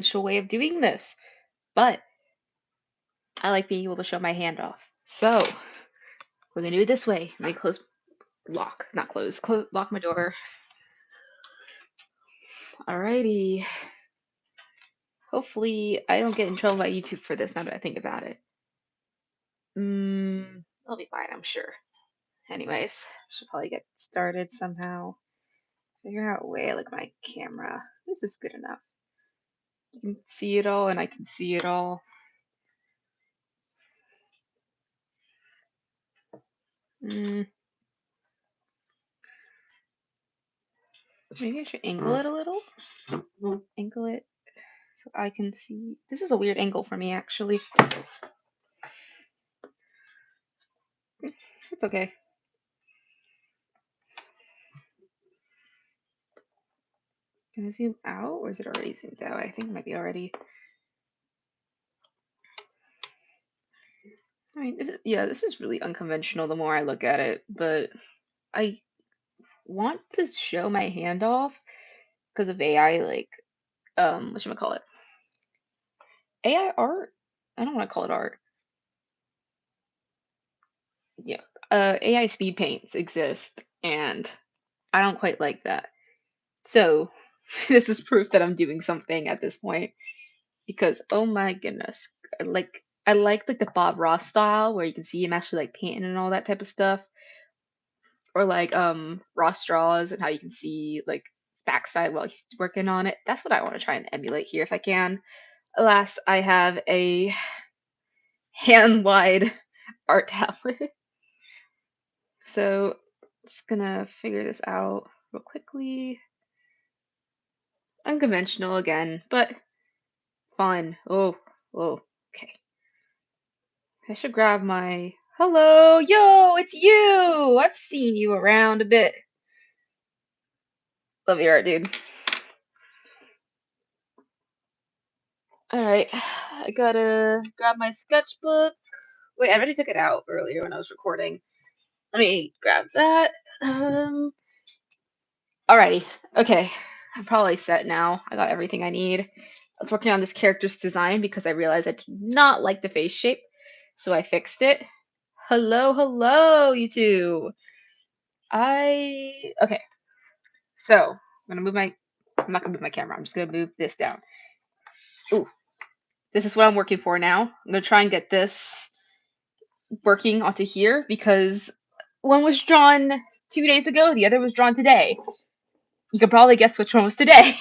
conventional way of doing this, but I like being able to show my hand off. So we're gonna do it this way. Let me not close, lock my door. Alrighty. Hopefully, I don't get in trouble by YouTube for this now that I think about it. I'll be fine, I'm sure. Anyways, should probably get started somehow. Figure out a way I like my camera. This is good enough. You can see it all, and I can see it all. Maybe I should angle it a little. Angle it so I can see. This is a weird angle for me, actually. It's okay. Can I zoom out, or is it already zoomed out? I think it might be already. I mean, this is really unconventional the more I look at it, but I want to show my hand off because of AI, like, whatchamacallit? AI art? I don't want to call it art. Yeah. AI speed paints exist, and I don't quite like that. So, this is proof that I'm doing something at this point because, oh my goodness, I like the Bob Ross style where you can see him actually like painting and all that type of stuff, or like Ross draws and how you can see like his backside while he's working on it. That's what I want to try and emulate here if I can. Alas, I have a hand wide art tablet, so just gonna figure this out real quickly. Unconventional again, but fun. Oh, okay. I should grab my. Hello, yo, it's you! I've seen you around a bit. Love your art, dude. Alright, I gotta grab my sketchbook. Wait, I already took it out earlier when I was recording. Let me grab that. Alrighty, okay. I'm probably set now. I got everything I need. I was working on this character's design because I realized I did not like the face shape, so I fixed it. Hello, you two. Okay. So I'm gonna move my. I'm not gonna move my camera. I'm just gonna move this down. Ooh, this is what I'm working for now. I'm gonna try and get this working onto here because one was drawn 2 days ago. The other was drawn today. You can probably guess which one was today.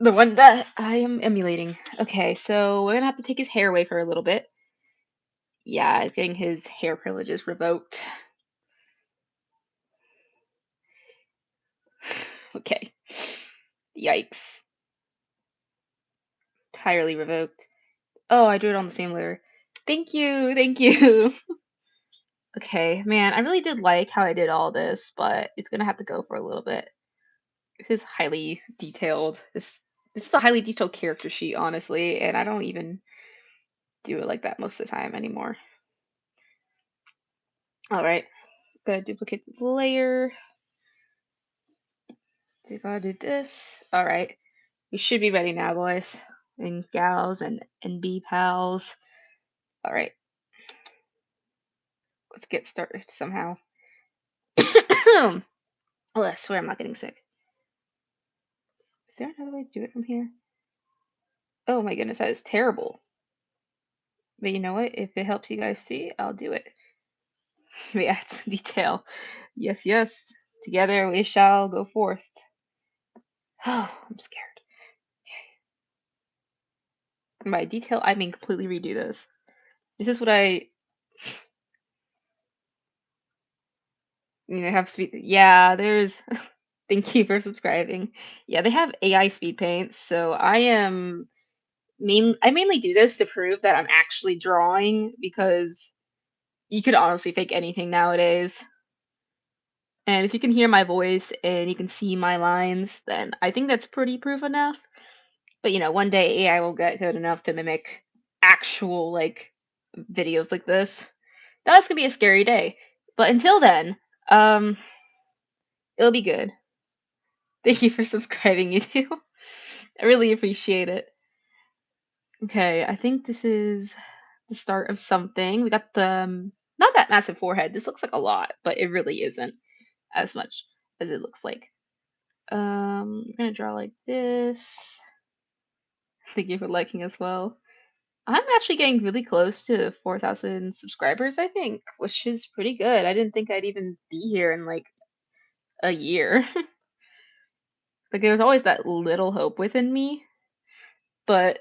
The one that I am emulating. Okay, so we're gonna have to take his hair away for a little bit. Yeah, it's getting his hair privileges revoked. Okay. Yikes. Entirely revoked. Oh, I drew it on the same layer. Thank you. Okay, man, I really did like how I did all this, but it's gonna have to go for a little bit. This is highly detailed. This is a highly detailed character sheet, honestly, and I don't even do it like that most of the time anymore. All right, gotta duplicate the layer. So gotta do this. All right, we should be ready now, boys and gals and bee pals. All right, let's get started somehow. Oh, I swear I'm not getting sick. Is there another way to do it from here? Oh my goodness, that is terrible. But you know what? If it helps you guys see, I'll do it. We add some detail. Yes. Together we shall go forth. Oh, I'm scared. And by detail, I mean completely redo this. This is what have speed. Yeah, there's. Thank you for subscribing. Yeah, they have AI speed paints, so I mainly do this to prove that I'm actually drawing because you could honestly fake anything nowadays. And if you can hear my voice and you can see my lines, then I think that's pretty proof enough. But one day AI will get good enough to mimic actual like videos like this. That's gonna be a scary day. But until then, um, it'll be good. Thank you for subscribing, you two. I really appreciate it. Okay, I think this is the start of something. We got the not that massive forehead. This looks like a lot, but it really isn't as much as it looks like. I'm gonna draw like this. Thank you for liking as well. I'm actually getting really close to 4,000 subscribers, I think, which is pretty good. I didn't think I'd even be here in like a year. Like there was always that little hope within me, but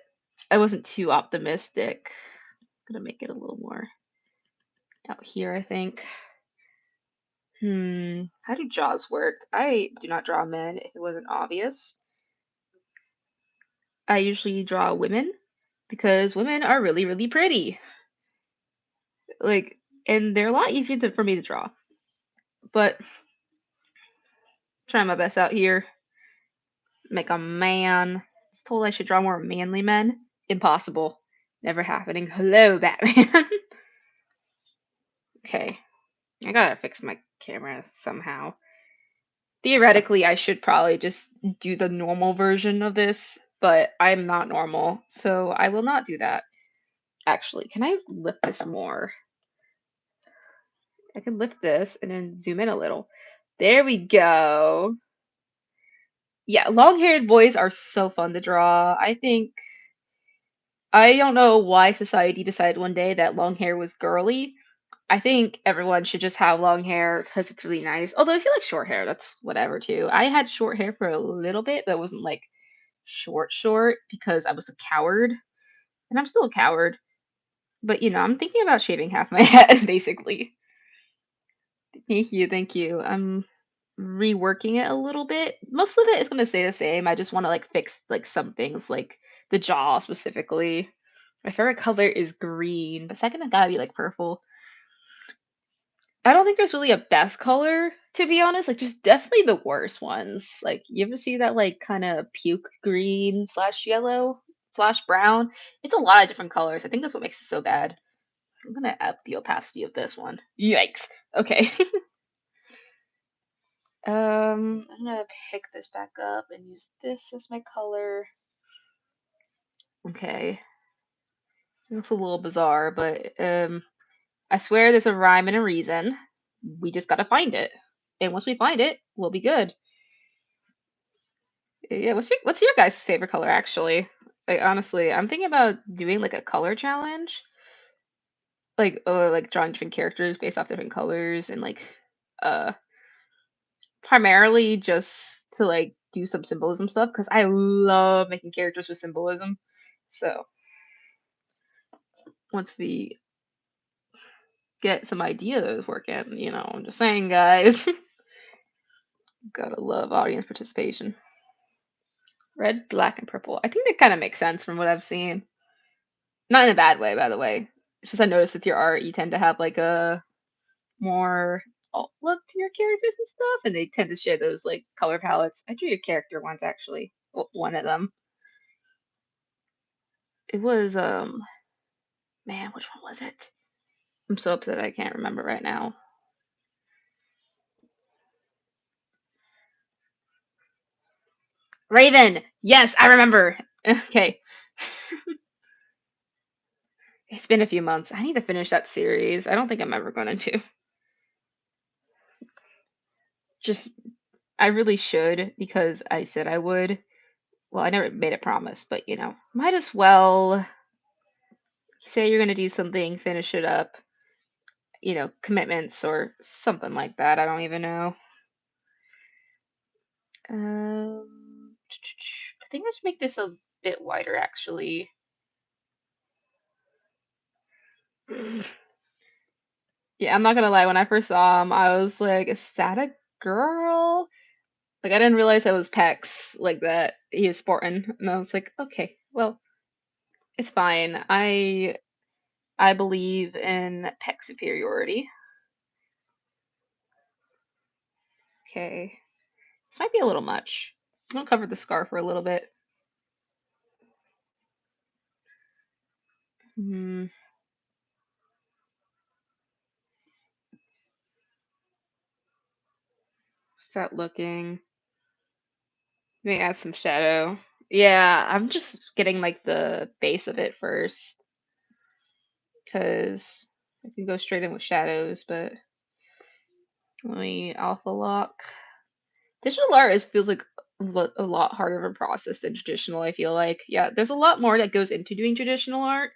I wasn't too optimistic. I'm gonna make it a little more out here, I think. How do jaws work? I do not draw men if it wasn't obvious. I usually draw women because women are really, really pretty. Like, and they're a lot easier for me to draw. But trying my best out here. Make a man. It's told I should draw more manly men. Impossible. Never happening. Hello, Batman. Okay. I gotta fix my camera somehow. Theoretically, I should probably just do the normal version of this, but I'm not normal, so I will not do that. Actually, can I lift this more? I can lift this and then zoom in a little. There we go. Yeah, long-haired boys are so fun to draw. I don't know why society decided one day that long hair was girly. I think everyone should just have long hair because it's really nice. Although I feel like short hair, that's whatever too. I had short hair for a little bit, but it wasn't like short because I was a coward, and I'm still a coward. But I'm thinking about shaving half my head basically. Thank you, thank you. I'm reworking it a little bit. Most of it is gonna stay the same. I just want to like fix like some things, like the jaw specifically. My favorite color is green, but second it gotta be like purple. I don't think there's really a best color, to be honest. Like, just definitely the worst ones. Like, you ever see that like kind of puke green slash yellow slash brown? It's a lot of different colors. I think that's what makes it so bad. I'm gonna up the opacity of this one. Yikes. Okay. I'm gonna pick this back up and use this as my color. Okay. This looks a little bizarre, but I swear there's a rhyme and a reason. We just gotta find it. And once we find it, we'll be good. Yeah, what's your guys' favorite color actually? Like honestly, I'm thinking about doing like a color challenge. Like drawing different characters based off different colors and like uh primarily just to like do some symbolism stuff because I love making characters with symbolism. So once we get some ideas working, I'm just saying guys. Gotta love audience participation. Red, black, and purple. I think that kind of makes sense from what I've seen. Not in a bad way, by the way. It's just I noticed with your art, you tend to have like a more alt look to your characters and stuff, and they tend to share those like color palettes. I drew your character once actually. One of them. It was man, which one was it? I'm so upset I can't remember right now. Raven. Yes, I remember. Okay. It's been a few months. I need to finish that series. I don't think I'm ever going to. Just I really should because I said I would. Well, I never made a promise, but might as well say you're going to do something, finish it up, commitments or something like that. I don't even know. I think I should make this a bit wider actually. Yeah, I'm not gonna lie. When I first saw him, I was like, "Is that a girl?" Like, I didn't realize that was pecs like that he was sporting, and I was like, "Okay, well, it's fine. I believe in pec superiority." Okay, this might be a little much. I'm gonna cover the scar for a little bit. Hmm, start looking. Maybe add some shadow. Yeah, I'm just getting like the base of it first because I can go straight in with shadows, but let me alpha lock. Digital art feels like a lot harder of a process than traditional, I feel like. Yeah, there's a lot more that goes into doing traditional art,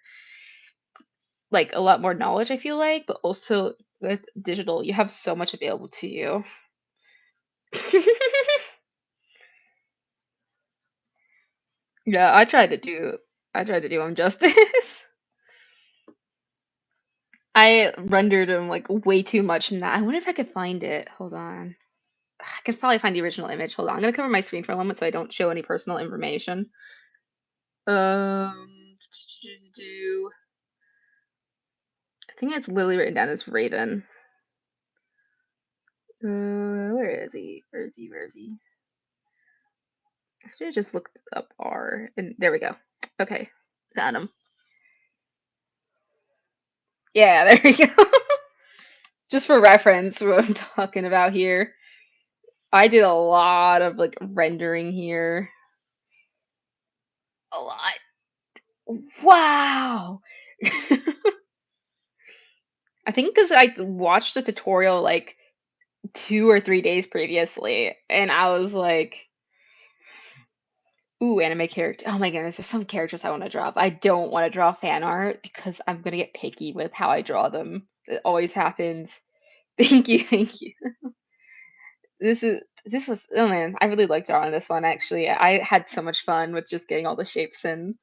like a lot more knowledge, I feel like, but also with digital, you have so much available to you. Yeah, I tried to do him justice. I rendered him like way too much in that. I wonder if I could find it. Hold on. I could probably find the original image. Hold on. I'm gonna cover my screen for a moment so I don't show any personal information. Do I think it's literally written down as Raven. Where is he? Where is he? Where is he? I should have just looked up R and there we go. Okay, found him. Yeah, there we go. Just for reference, what I'm talking about here. I did a lot of like rendering here. A lot. Wow. I think because I watched the tutorial like 2 or 3 days previously, and I was like, "Ooh, anime character! Oh my goodness, there's some characters I want to draw. But I don't want to draw fan art because I'm gonna get picky with how I draw them. It always happens." Thank you, thank you. This was oh man, I really liked drawing this one actually. I had so much fun with just getting all the shapes and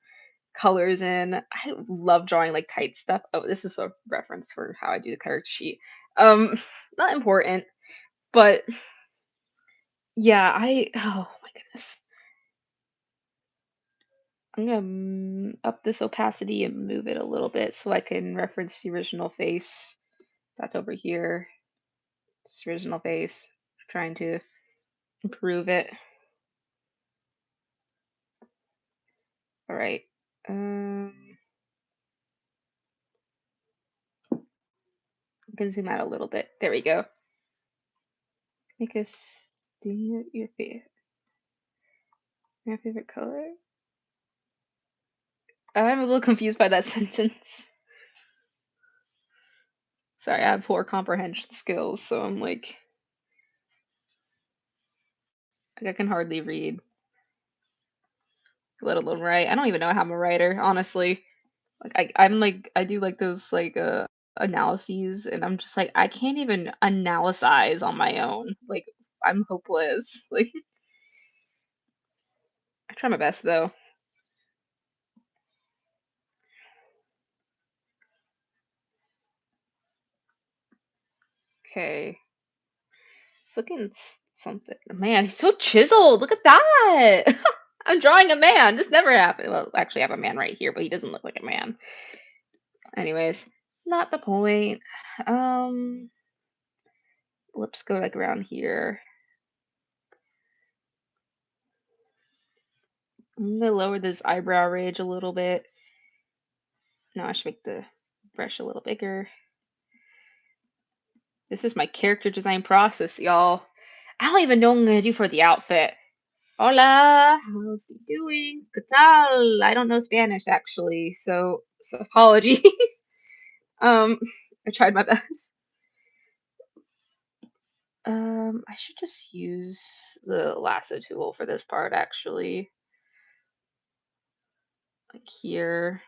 colors in. I love drawing like tight stuff. Oh, this is a reference for how I do the character sheet. Um, not important, but yeah, oh my goodness. I'm gonna up this opacity and move it a little bit so I can reference the original face. That's over here. It's the original face. Trying to improve it. All right. I can zoom out a little bit. There we go. Make us do your favorite color. I'm a little confused by that sentence. Sorry, I have poor comprehension skills, so I'm like I can hardly read, let alone write. I don't even know how I'm a writer, honestly. Like I'm like I do like those like analyses and I'm just like I can't even analyze on my own. Like I'm hopeless. Like I try my best though. Okay. It's looking something. Man, he's so chiseled. Look at that. I'm drawing a man. This never happened. Well, actually, I have a man right here, but he doesn't look like a man. Anyways, not the point. Um, lips go like around here. I'm gonna lower this eyebrow ridge a little bit. No, I should make the brush a little bigger. This is my character design process, y'all. I don't even know what I'm gonna do for the outfit. Hola, how's he doing? ¿Qué tal? I don't know Spanish actually, so apologies. um, I tried my best. I should just use the lasso tool for this part actually. Like here.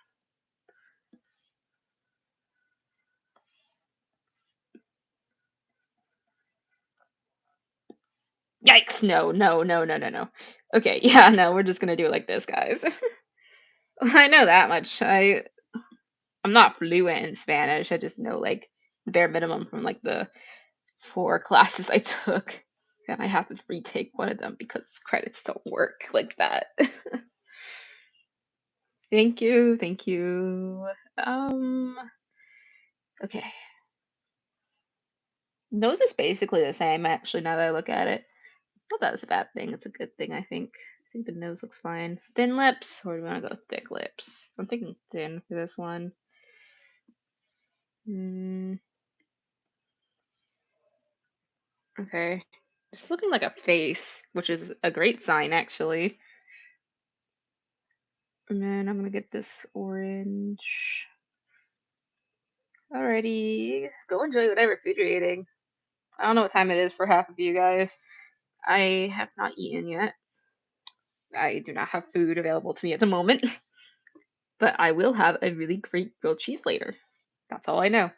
Yikes! No, no, no, no, no, no. Okay, yeah, no, we're just gonna do it like this, guys. I know that much. I'm not fluent in Spanish. I just know like the bare minimum from like the 4 classes I took. And I have to retake one of them because credits don't work like that. Thank you, thank you. Um, okay. Nose is basically the same actually now that I look at it. Not that was a bad thing. It's a good thing, I think. I think the nose looks fine. Thin lips, or do we want to go thick lips? I'm thinking thin for this one. Mm, okay. It's looking like a face, which is a great sign, actually. And then I'm gonna get this orange. Alrighty, go enjoy whatever food you're eating. I don't know what time it is for half of you guys. I have not eaten yet. I do not have food available to me at the moment, but I will have a really great grilled cheese later. That's all I know.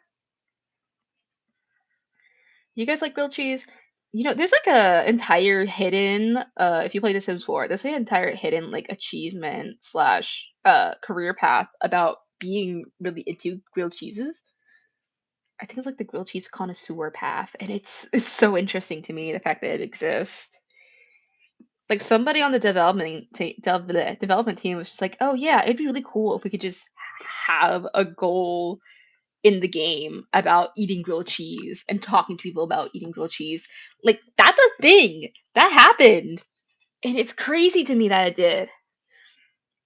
You guys like grilled cheese? You know, there's like a entire hidden if you play The Sims 4, there's an entire hidden like achievement slash career path about being really into grilled cheeses. I think it's like the grilled cheese connoisseur path, and it's so interesting to me the fact that it exists. Like somebody on the development team was just like, "Oh yeah, it'd be really cool if we could just have a goal in the game about eating grilled cheese and talking to people about eating grilled cheese." Like that's a thing that happened, and it's crazy to me that it did.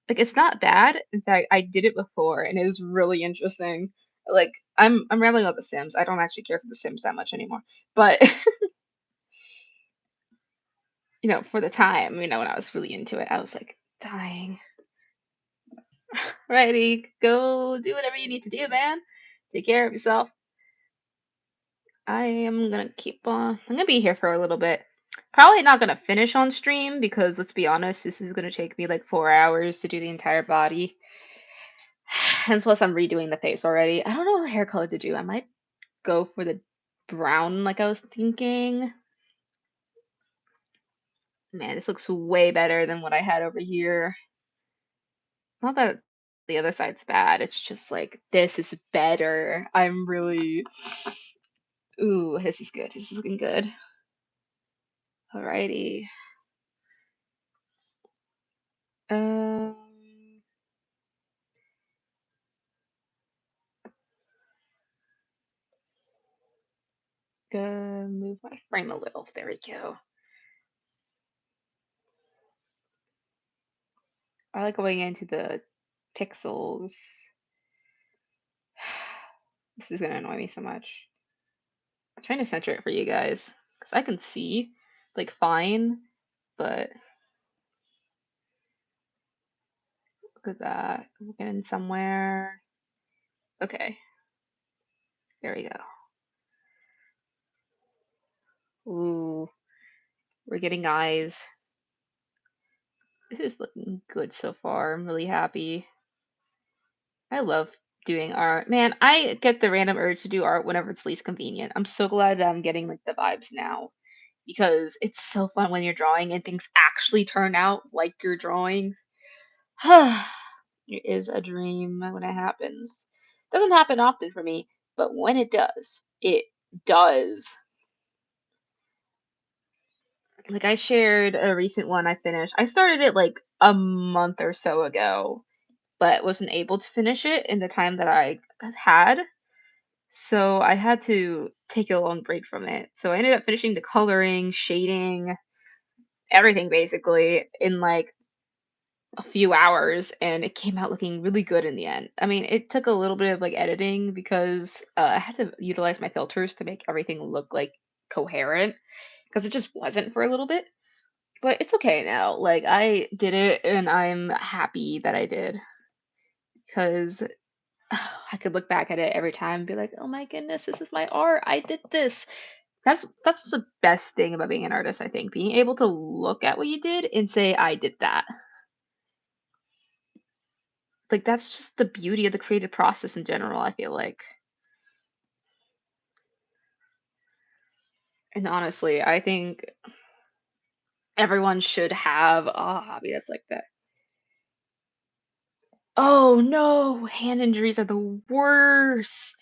Like it's not bad. In fact, I did it before, and it was really interesting. Like I'm rambling about The Sims. I don't actually care for The Sims that much anymore, but for the time, when I was really into it, I was like dying. Righty, go do whatever you need to do, man. Take care of yourself. I am gonna keep on. I'm gonna be here for a little bit. Probably not gonna finish on stream because let's be honest, this is gonna take me like 4 hours to do the entire body. And plus, I'm redoing the face already. I don't know what hair color to do. I might go for the brown like I was thinking. Man, this looks way better than what I had over here. Not that the other side's bad. It's just like this is better. I'm really ooh, this is good. This is looking good. Alrighty. Um, gonna move my frame a little. There we go. I like going into the pixels. This is gonna annoy me so much. I'm trying to center it for you guys because I can see like fine, but look at that. I'm getting somewhere. Okay, there we go. Ooh, we're getting eyes. This is looking good so far. I'm really happy. I love doing art. Man, I get the random urge to do art whenever it's least convenient. I'm so glad that I'm getting like the vibes now because it's so fun when you're drawing and things actually turn out like you're drawing. It is a dream when it happens. Doesn't happen often for me, but when it does. Like I shared a recent one I finished. I started it like a month or so ago, but wasn't able to finish it in the time that I had. So I had to take a long break from it. So I ended up finishing the coloring, shading, everything basically in like a few hours, and it came out looking really good in the end. I mean, it took a little bit of like editing because I had to utilize my filters to make everything look like coherent because it just wasn't for a little bit. But it's okay now. Like I did it and I'm happy that I did because I could look back at it every time and be like, "Oh my goodness, this is my art. I did this." That's the best thing about being an artist, I think. Being able to look at what you did and say, "I did that." Like that's just the beauty of the creative process in general, I feel like. And honestly, I think everyone should have a hobby that's like that. Oh no, hand injuries are the worst.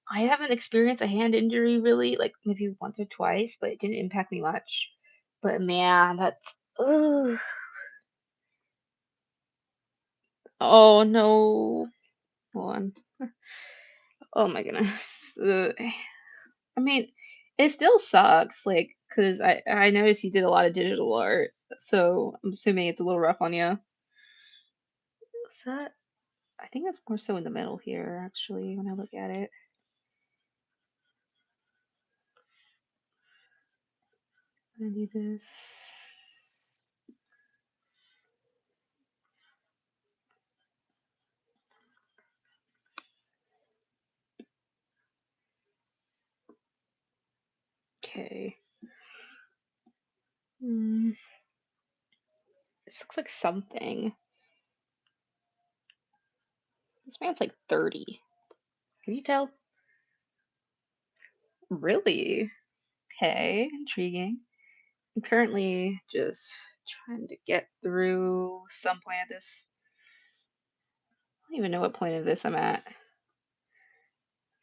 I haven't experienced a hand injury really, like maybe once or twice, but it didn't impact me much. But man, that's ugh. Oh no. Hold on. Oh my goodness. I mean, it still sucks, like, cause I noticed you did a lot of digital art, so I'm assuming it's a little rough on you. Is that? I think it's more so in the middle here, actually, when I look at it. I'm gonna do this. Okay. Hmm. This looks like something. This man's like 30. Can you tell? Really? Okay, intriguing. I'm currently just trying to get through some point of this. I don't even know what point of this I'm at.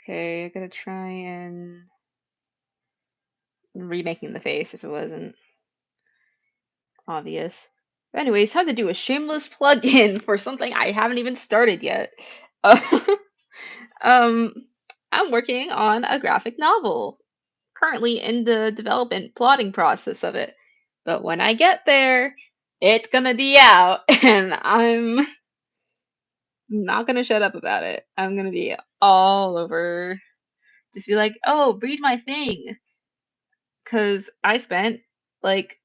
Okay, I gotta try and remaking the face if it wasn't obvious. But anyways, time to do a shameless plug-in for something I haven't even started yet. Uh, um, I'm working on a graphic novel, currently in the development plotting process of it. But when I get there, it's gonna be out, and I'm not gonna shut up about it. I'm gonna be all over. Just be like, oh, read my thing. Because I spent like,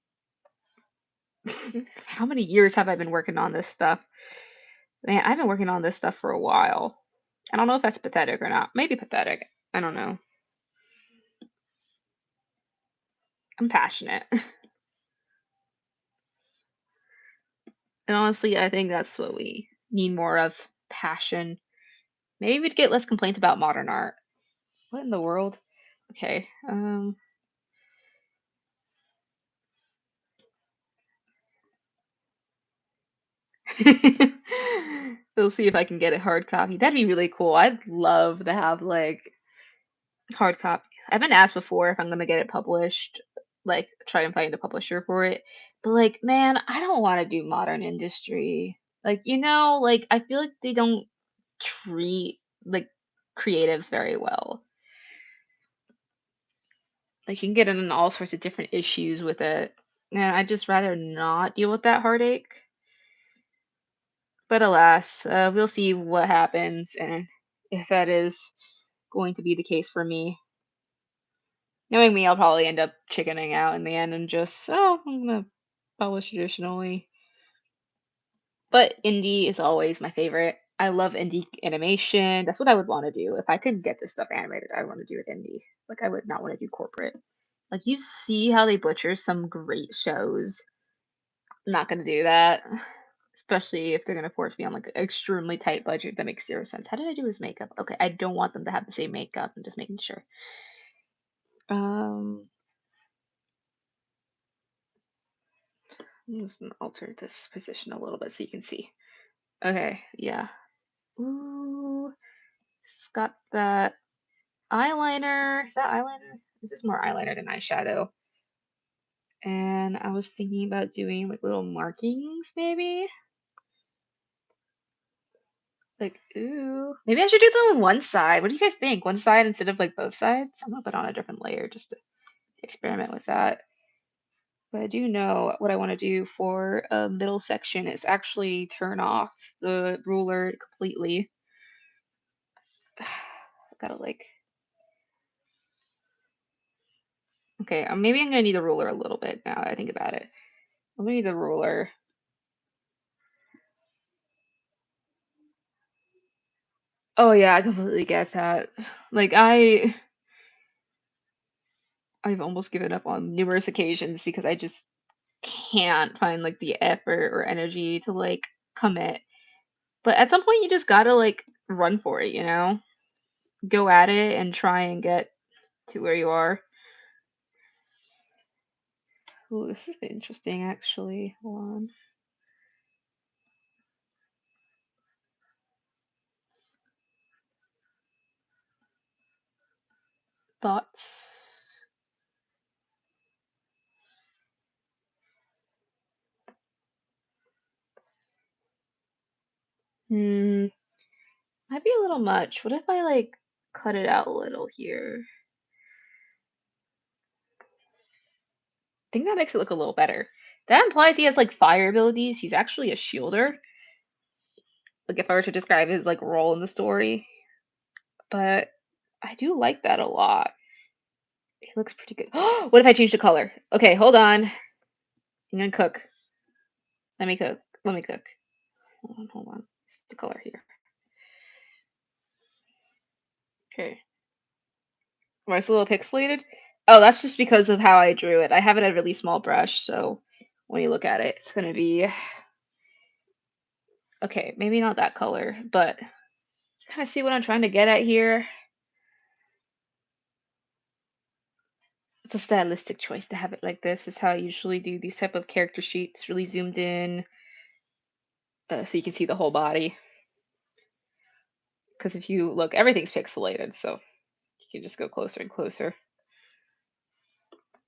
how many years have I been working on this stuff? Man, I've been working on this stuff for a while. I don't know if that's pathetic or not. Maybe pathetic. I don't know. I'm passionate. And honestly, I think that's what we need more of, passion. Maybe we'd get less complaints about modern art. What in the world? Okay. We'll see if I can get a hard copy. That'd be really cool. I'd love to have like hard copy. I've been asked before if I'm gonna get it published, like try and find a publisher for it. But like, man, I don't want to do modern industry. Like, like I feel like they don't treat like creatives very well. Like you can get in all sorts of different issues with it. And I'd just rather not deal with that heartache. But alas, we'll see what happens and if that is going to be the case for me. Knowing me, I'll probably end up chickening out in the end and just, oh, I'm gonna publish traditionally. But indie is always my favorite. I love indie animation. That's what I would want to do. If I could get this stuff animated, I want to do it indie. Like, I would not want to do corporate. Like, you see how they butcher some great shows. I'm not gonna do that. Especially if they're gonna force me on like an extremely tight budget that makes zero sense. How did I do his makeup? Okay, I don't want them to have the same makeup. I'm just making sure. Um, I'm just gonna alter this position a little bit so you can see. Okay, yeah. Ooh, it's got that eyeliner. Is that eyeliner? Is this more eyeliner than eyeshadow? And I was thinking about doing like little markings, maybe. Like, ooh, maybe I should do them on one side. What do you guys think? One side instead of like both sides? I'm gonna put on a different layer just to experiment with that. But I do know what I want to do for a middle section is actually turn off the ruler completely. Gotta like, okay, maybe I'm gonna need the ruler a little bit now that I think about it. I'm gonna need the ruler. Oh yeah, I completely get that. Like I've almost given up on numerous occasions because I just can't find like the effort or energy to like commit. But at some point you just gotta like run for it, Go at it and try and get to where you are. Ooh, this is interesting actually. Hold on. Thoughts? Hmm, might be a little much. What if I like cut it out a little here? I think that makes it look a little better. That implies he has like fire abilities. He's actually a shielder. Like if I were to describe his like role in the story. But I do like that a lot. It looks pretty good. What if I change the color? Okay, hold on. I'm gonna cook. Let me cook. Let me cook. Hold on. It's the color here. Okay. Why it's a little pixelated? Oh, that's just because of how I drew it. I have it at a really small brush, so when you look at it, it's gonna be okay, maybe not that color, but you kind of see what I'm trying to get at here. It's a stylistic choice to have it like this. Is how I usually do these type of character sheets, really zoomed in, so you can see the whole body. Because if you look, everything's pixelated, so you can just go closer and closer.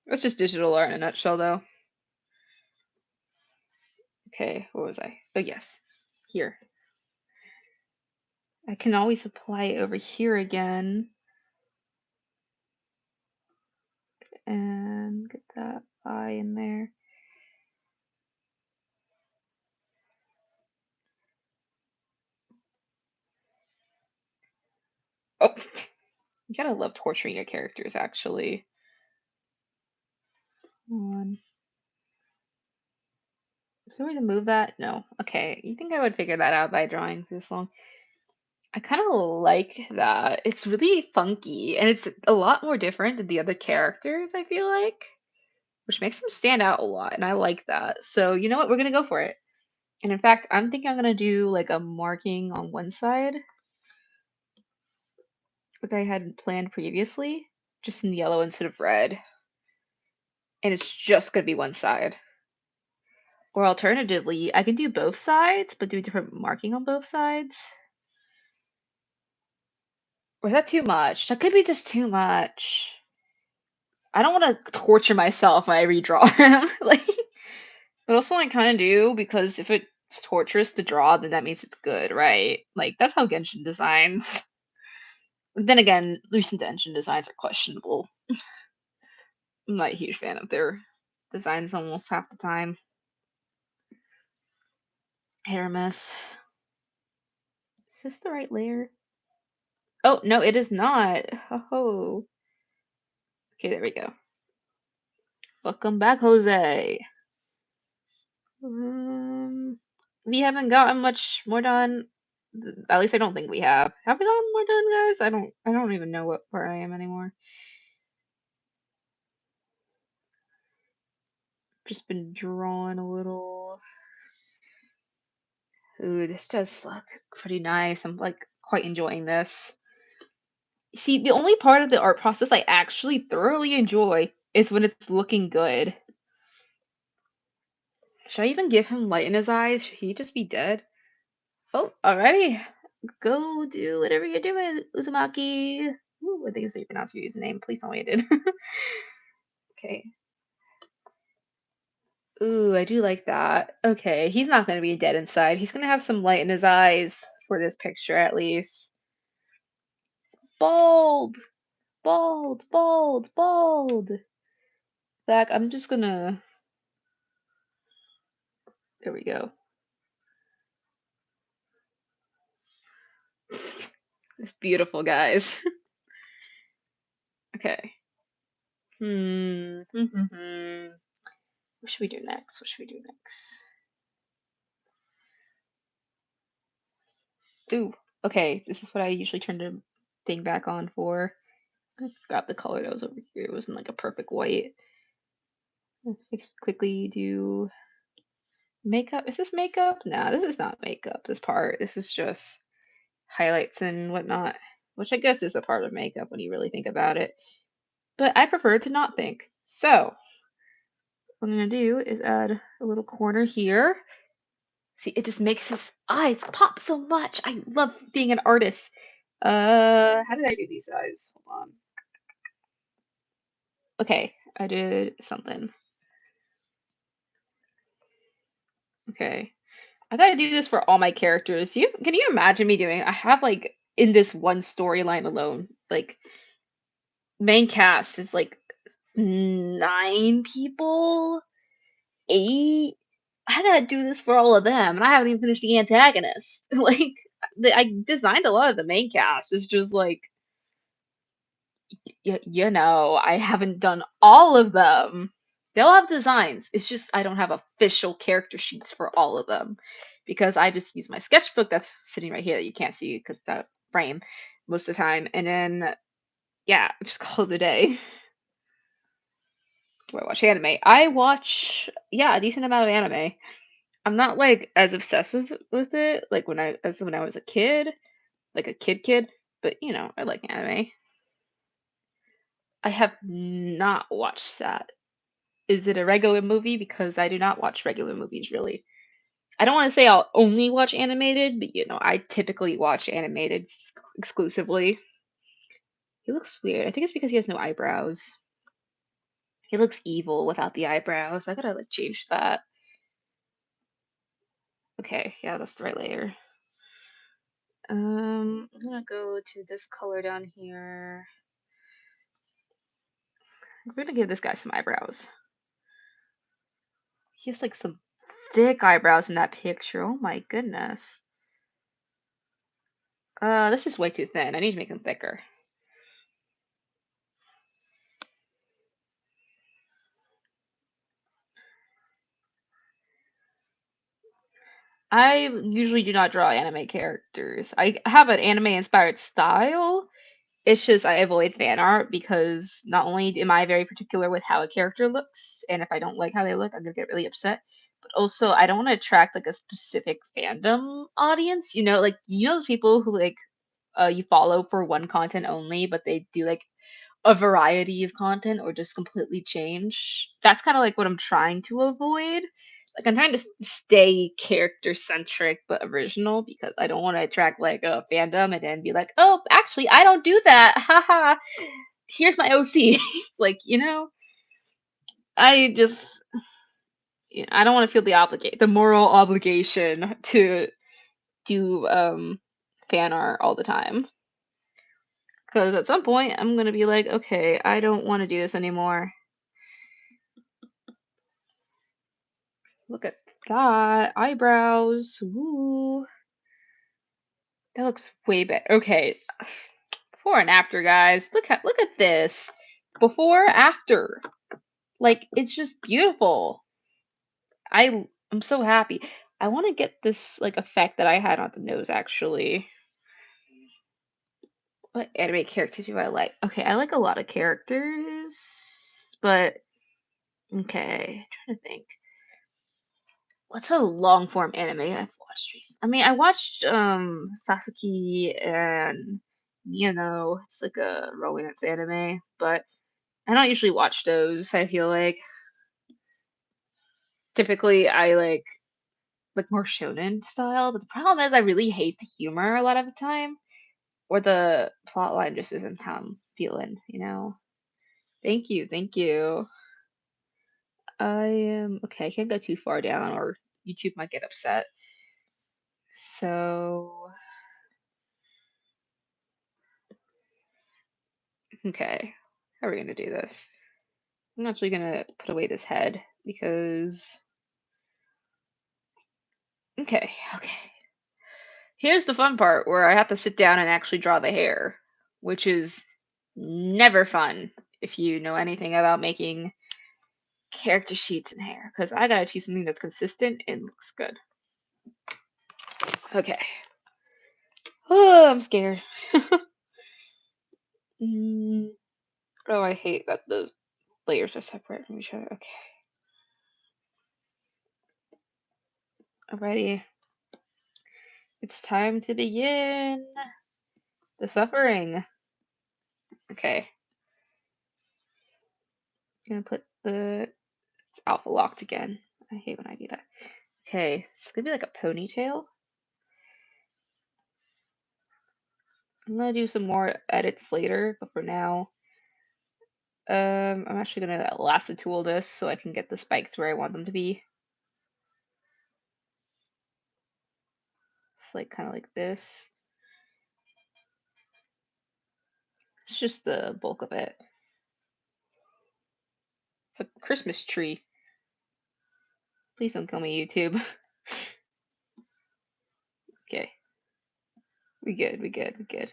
It's just digital art in a nutshell, though. Okay, where was I? Oh, yes, here. I can always apply it over here again and get that eye in there. Oh, you gotta love torturing your characters, actually. One. Is there a way to move that? No. Okay, you think I would figure that out by drawing this long? I kind of like that. It's really funky, and it's a lot more different than the other characters, I feel like, which makes them stand out a lot, and I like that. So, you know what? We're gonna go for it. And in fact, I'm thinking I'm gonna do like a marking on one side, like I had planned previously, just in yellow instead of red. And it's just gonna be one side. Or alternatively, I can do both sides, but do a different marking on both sides. Or is that too much? That could be just too much. I don't want to torture myself when I redraw him. Like, but also I kind of do because if it's torturous to draw, then that means it's good, right? Like that's how Genshin designs. Then again, recent Genshin designs are questionable. I'm not a huge fan of their designs almost half the time. Hit or miss. Is this the right layer? Oh no, it is not. Oh. Okay, there we go. Welcome back, Jose. Um, we haven't gotten much more done. At least I don't think we have. Have we gotten more done, guys? I don't even know what where I am anymore. Just been drawing a little. Ooh, this does look pretty nice. I'm like quite enjoying this. See, the only part of the art process I actually thoroughly enjoy is when it's looking good. Should I even give him light in his eyes? Should he just be dead? Oh, alrighty. Go do whatever you're doing, Uzumaki. Ooh, I think it's how you pronounce your username. Please tell me I did. Okay. Ooh, I do like that. Okay, he's not gonna be dead inside. He's gonna have some light in his eyes for this picture at least. Bald! Bald! Bald! Bald! Zach, I'm just gonna. There we go. It's beautiful, guys. Okay. Hmm. What should we do next? What should we do next? Ooh. Okay, this is what I usually turn the thing back on for. I forgot the color that was over here. It wasn't like a perfect white. Let's quickly do makeup. Is this makeup? No, this is not makeup. This part. This is just highlights and whatnot, which I guess is a part of makeup when you really think about it. But I prefer to not think. So what I'm gonna do is add a little corner here. See, it just makes his eyes pop so much. I love being an artist. How did I do these eyes? Hold on. Okay, I did something. Okay. I gotta do this for all my characters. You can you imagine me doing? I have like in this one storyline alone, like main cast is like 9 people, 8. I gotta do this for all of them, and I haven't even finished the antagonist. Like, I designed a lot of the main cast. It's just like, you know, I haven't done all of them. They all have designs. It's just I don't have official character sheets for all of them because I just use my sketchbook that's sitting right here that you can't see because that frame most of the time. And then, yeah, just call it a day. do I watch? Anime. I watch, yeah, a decent amount of anime. I'm not like as obsessive with it like when I was a kid, like a kid, but I like anime. I have not watched that. Is it a regular movie? Because I do not watch regular movies really. I don't want to say I'll only watch animated, but I typically watch animated exclusively. He looks weird. I think it's because he has no eyebrows. He looks evil without the eyebrows. I gotta like change that. Okay, yeah, that's the right layer. I'm gonna go to this color down here. We're gonna give this guy some eyebrows. He has like some thick eyebrows in that picture. Oh my goodness. This is way too thin. I need to make them thicker. I usually do not draw anime characters. I have an anime inspired style. It's just I avoid fan art because not only am I very particular with how a character looks, and if I don't like how they look, I'm gonna get really upset. But also, I don't want to attract like a specific fandom audience. Like those people who like you follow for one content only, but they do like a variety of content or just completely change. That's kind of like what I'm trying to avoid. Like I'm trying to stay character centric but original because I don't want to attract like a fandom and then be like, "Oh, actually, I don't do that." Haha. Here's my OC. Like, I just I don't want to feel the moral obligation to do fan art all the time. Because at some point I'm gonna be like, okay, I don't want to do this anymore. Look at that. Eyebrows. Ooh. That looks way better. Okay. Before and after, guys. Look at this. Before, after. Like, it's just beautiful. I'm so happy. I want to get this like effect that I had on the nose actually. What anime characters do I like? Okay, I like a lot of characters, but okay, trying to think. What's a long form anime I've watched recently? I mean, I watched Sasuke and It's like a romance anime, but I don't usually watch those. I feel like typically I like more shonen style, but the problem is I really hate the humor a lot of the time, or the plot line just isn't how I'm feeling. Thank you, thank you. I am okay. I can't go too far down, or YouTube might get upset. So okay, how are we gonna do this? I'm actually gonna put away this head because okay. Here's the fun part where I have to sit down and actually draw the hair, which is never fun if you know anything about making character sheets and hair, because I gotta choose something that's consistent and looks good. Okay. Oh, I'm scared. Mm, oh, I hate that those layers are separate from each other. Okay. Alrighty. It's time to begin the suffering. Okay. I'm gonna put it's alpha locked again. I hate when I do that. Okay, it's gonna be like a ponytail. I'm gonna do some more edits later, but for now, I'm actually gonna lasso tool this so I can get the spikes where I want them to be. It's like kind of like this. It's just the bulk of it. It's a Christmas tree. Please don't kill me, YouTube. Okay, we good, we good, we good.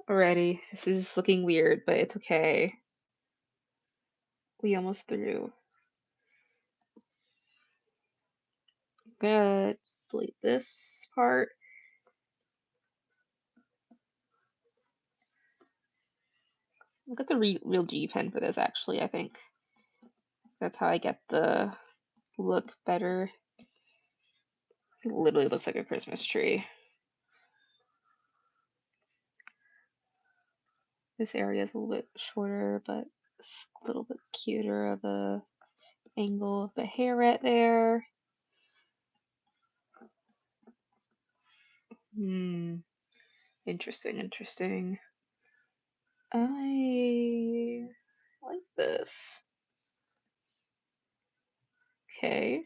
Alrighty, this is looking weird, but it's okay. We almost through. I'm gonna delete this part. Look at the real G pen for this, actually, I think. That's how I get the look better. It literally looks like a Christmas tree. This area is a little bit shorter, but it's a little bit cuter of a angle of the hair right there. Hmm. Interesting, interesting. I like this. Okay.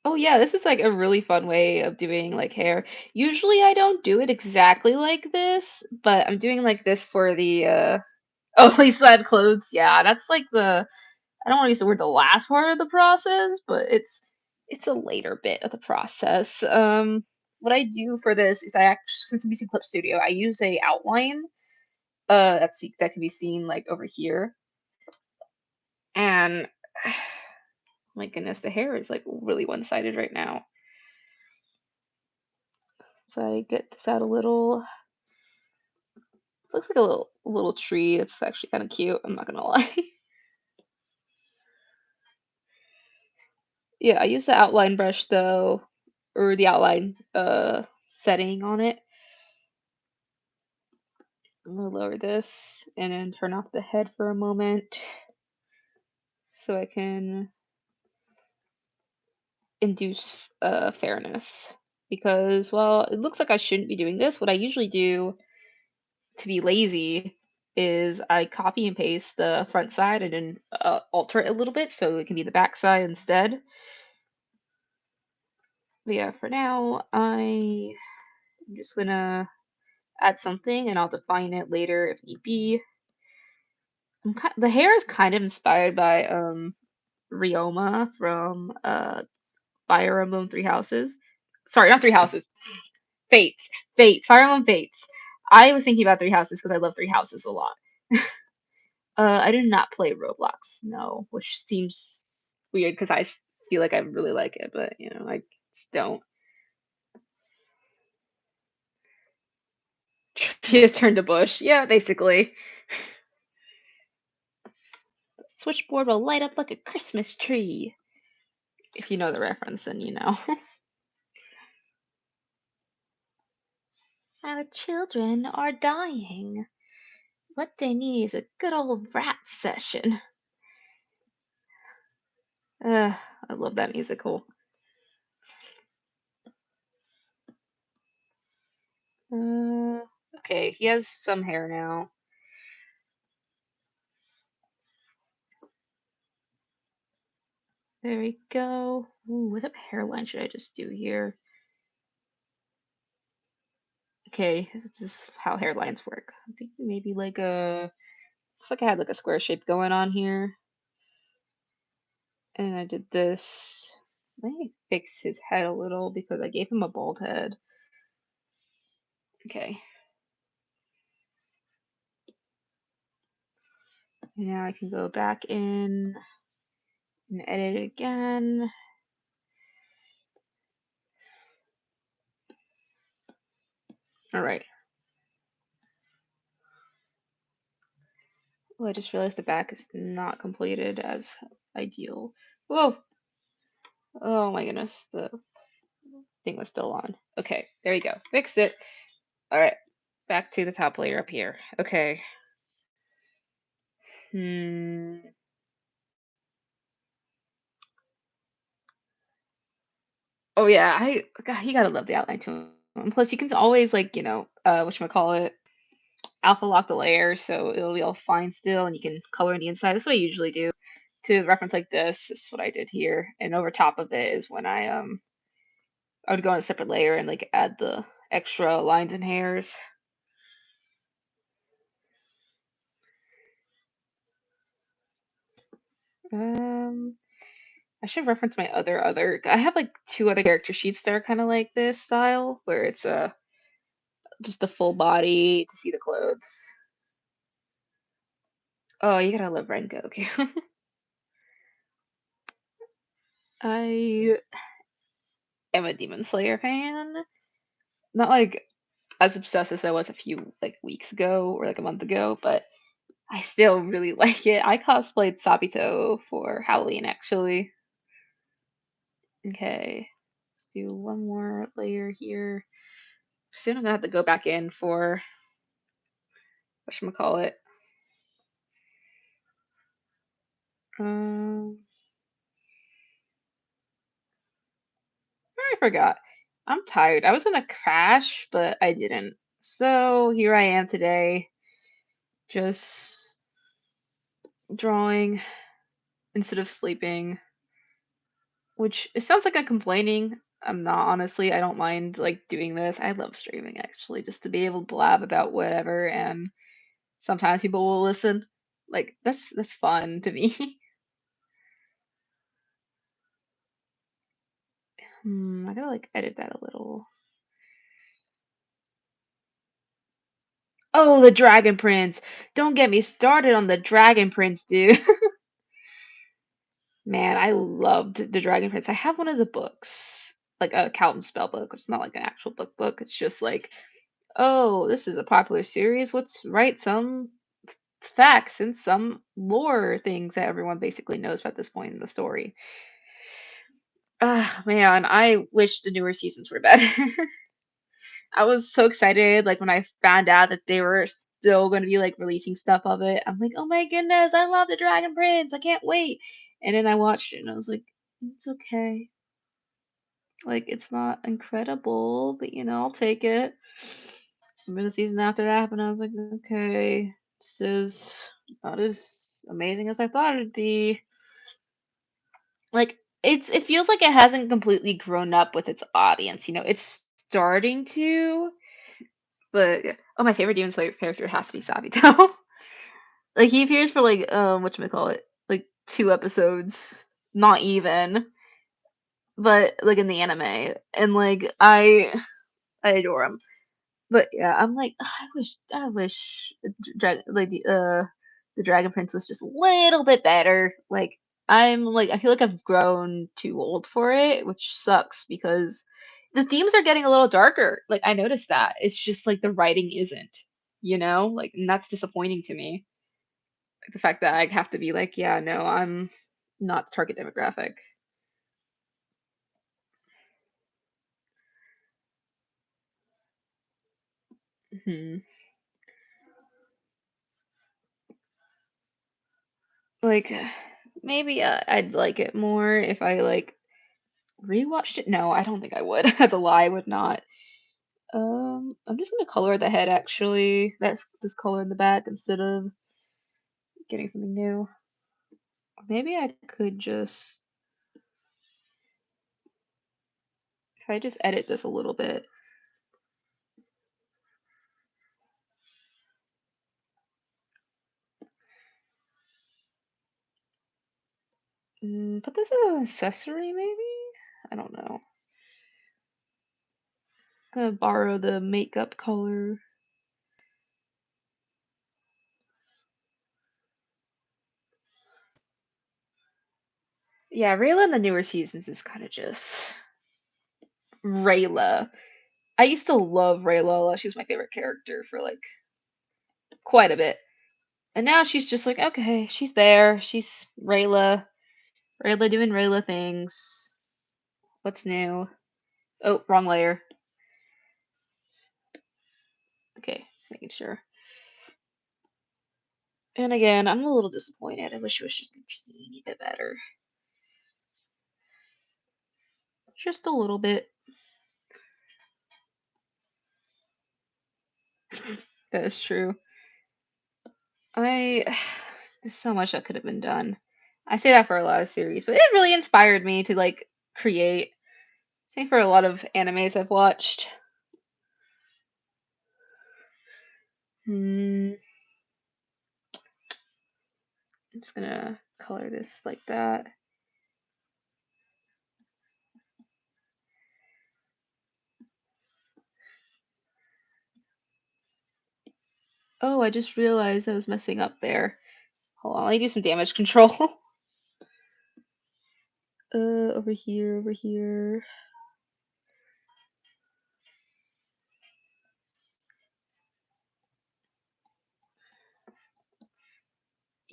Oh yeah, this is like a really fun way of doing like hair. Usually I don't do it exactly like this, but I'm doing like this for the oh, at least I have clothes. Yeah, that's like the I don't want to use the word the last part of the process, but it's a later bit of the process. What I do for this is I actually since I'm using Clip Studio, I use a outline that can be seen like over here. And my goodness, the hair is like really one-sided right now. So I get this out a little. Looks like a little tree. It's actually kind of cute. I'm not gonna lie. Yeah, I use the outline brush though, or the outline setting on it. I'm gonna lower this and then turn off the head for a moment so I can induce fairness. Because, well, it looks like I shouldn't be doing this. What I usually do to be lazy is I copy and paste the front side and then alter it a little bit so it can be the back side instead. But yeah, for now, I'm just gonna add something and I'll define it later if need be. The hair is kind of inspired by Ryoma from Fire Emblem Three Houses. Sorry, not Three Houses. Fates. Fates. Fire Emblem Fates. I was thinking about Three Houses because I love Three Houses a lot. I did not play Roblox, no, which seems weird because I feel like I really like it, but I just don't. He just turned to bush. Yeah, basically. Switchboard will light up like a Christmas tree. If you know the reference, then you know. Our children are dying. What they need is a good old rap session. I love that musical. Uh, okay, he has some hair now. There we go. Ooh, what type of hairline should I just do here? Okay, this is how hairlines work. I think maybe like looks like I had like a square shape going on here. And I did this. Let me fix his head a little because I gave him a bald head. Okay. Now I can go back in and edit it again. All right. Oh, I just realized the back is not completed as ideal. Whoa! Oh my goodness, the thing was still on. Okay, there you go. Fixed it. All right, back to the top layer up here. Okay. Hmm. Oh yeah, God, you gotta love the outline too. And plus, you can always like whatchamacallit, alpha lock the layer so it'll be all fine still, and you can color in the inside. That's what I usually do to reference like this. This is what I did here, and over top of it is when I would go on a separate layer and like add the extra lines and hairs. Um, I should reference my other. I have like two other character sheets that are kind of like this style, where it's just a full body to see the clothes. Oh, you gotta love Rengo. Okay. I am a Demon Slayer fan. Not like as obsessed as I was a few like weeks ago or like a month ago, but I still really like it. I cosplayed Sabito for Halloween actually. Okay, let's do one more layer here. Soon I'm gonna have to go back in for whatchamacallit. Um, I forgot. I'm tired. I was gonna crash, but I didn't. So here I am today, just drawing instead of sleeping, which it sounds like I'm complaining. I'm not, honestly. I don't mind like doing this. I love streaming actually, just to be able to blab about whatever, and sometimes people will listen. Like that's fun to me. I gotta like edit that a little. Oh, the Dragon Prince. Don't get me started on the Dragon Prince, dude. Man, I loved the Dragon Prince. I have one of the books, like a Calvin spell book. It's not like an actual book. It's just like, oh, this is a popular series. Let's write some facts and some lore things that everyone basically knows at this point in the story. Ah, man, I wish the newer seasons were better. I was so excited, like when I found out that they were still going to be like releasing stuff of it. I'm like, oh my goodness, I love the Dragon Prince. I can't wait. And then I watched it and I was like, it's okay. Like it's not incredible, but I'll take it. Remember the season after that happened, I was like, okay, this is not as amazing as I thought it'd be. Like it feels like it hasn't completely grown up with its audience. It's starting to, but oh, my favorite Demon Slayer character has to be Sabito. Like he appears for like whatchamacallit, like 2 episodes, not even, but like in the anime, and like I adore him. But yeah, I'm like, "Ugh, I wish the Dragon Prince was just a little bit better. Like I feel like I've grown too old for it, which sucks because the themes are getting a little darker. Like I noticed that. It's just like the writing isn't, like, and that's disappointing to me. Like the fact that I have to be like, yeah, no, I'm not the target demographic. Hmm. Like maybe I'd like it more if I like rewatched it? No, I don't think I would. That's a lie, I would not. I'm just gonna color the head actually. That's this color in the back instead of getting something new. Maybe I could just if I just edit this a little bit. Put this as an accessory maybe? I don't know. Gonna borrow the makeup color. Yeah, Rayla in the newer seasons is kind of just Rayla. I used to love Rayla. She's my favorite character for like quite a bit. And now she's just like, okay, she's there. She's Rayla. Rayla doing Rayla things. What's new? Oh, wrong layer. Okay, just making sure. And again, I'm a little disappointed. I wish it was just a teeny bit better. Just a little bit. That is true. I there's so much that could have been done. I say that for a lot of series, but it really inspired me to like create. Same for a lot of animes I've watched. Hmm, I'm just gonna color this like that. Oh, I just realized I was messing up there. Hold on, let me do some damage control. Over here, over here.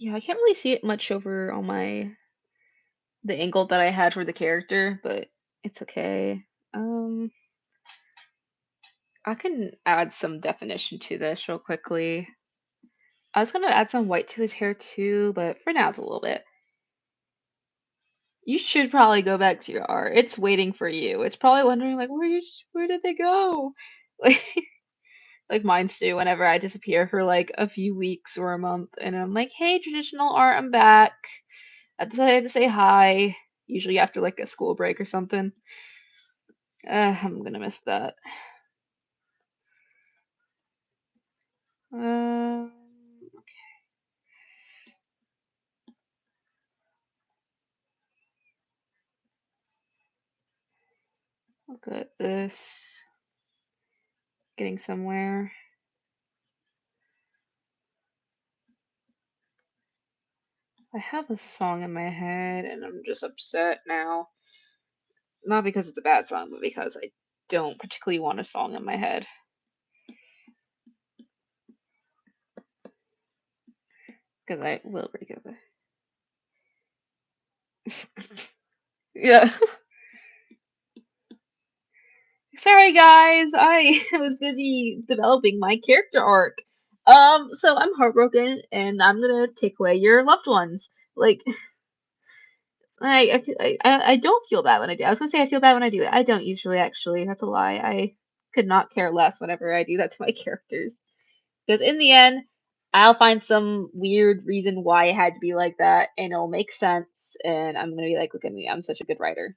Yeah, I can't really see it much over on the angle that I had for the character, but it's okay. Um, I can add some definition to this real quickly. I was gonna add some white to his hair too, but for now it's a little bit. You should probably go back to your art. It's waiting for you. It's probably wondering like, where did they go? Like like mines do whenever I disappear for like a few weeks or a month, and I'm like, hey, traditional art, I'm back. I decided to say hi. Usually after like a school break or something. I'm gonna miss that. Um, I'll go at this. Getting somewhere. I have a song in my head and I'm just upset now. Not because it's a bad song, but because I don't particularly want a song in my head. Because I will break it. Yeah. Sorry guys, I was busy developing my character arc. So I'm heartbroken and I'm gonna take away your loved ones. Like I don't feel bad when I do. I was gonna say I feel bad when I do it. I don't usually actually. That's a lie. I could not care less whenever I do that to my characters. Because in the end, I'll find some weird reason why it had to be like that, and it'll make sense, and I'm gonna be like, look at me, I'm such a good writer.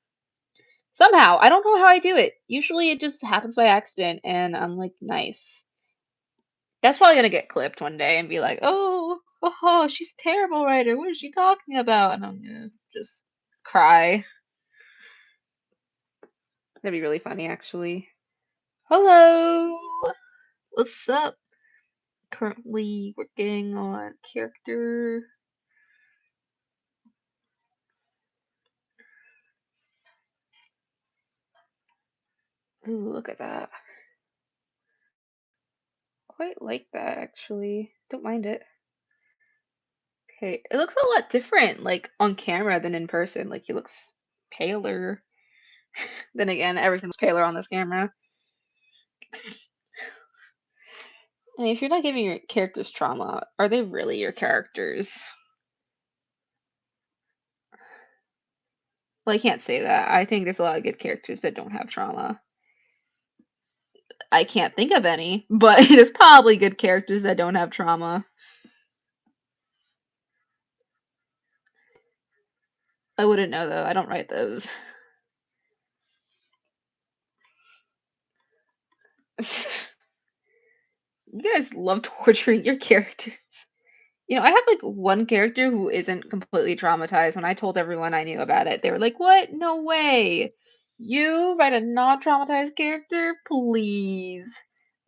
Somehow, I don't know how I do it. Usually it just happens by accident, and I'm like, nice. That's probably gonna get clipped one day and be like, oh, she's a terrible writer. What is she talking about? And I'm gonna just cry. That'd be really funny, actually. Hello! What's up? Currently working on character. Ooh, look at that. Quite like that, actually. Don't mind it. Okay, it looks a lot different, like, on camera than in person. Like, he looks paler. Then again, everything's paler on this camera. I mean, if you're not giving your characters trauma, are they really your characters? Well, I can't say that. I think there's a lot of good characters that don't have trauma. I can't think of any, but there's probably good characters that don't have trauma. I wouldn't know though. I don't write those. You guys love torturing your characters. You know, I have like one character who isn't completely traumatized. When I told everyone I knew about it, they were like, "What? No way! You write a non-traumatized character, please!"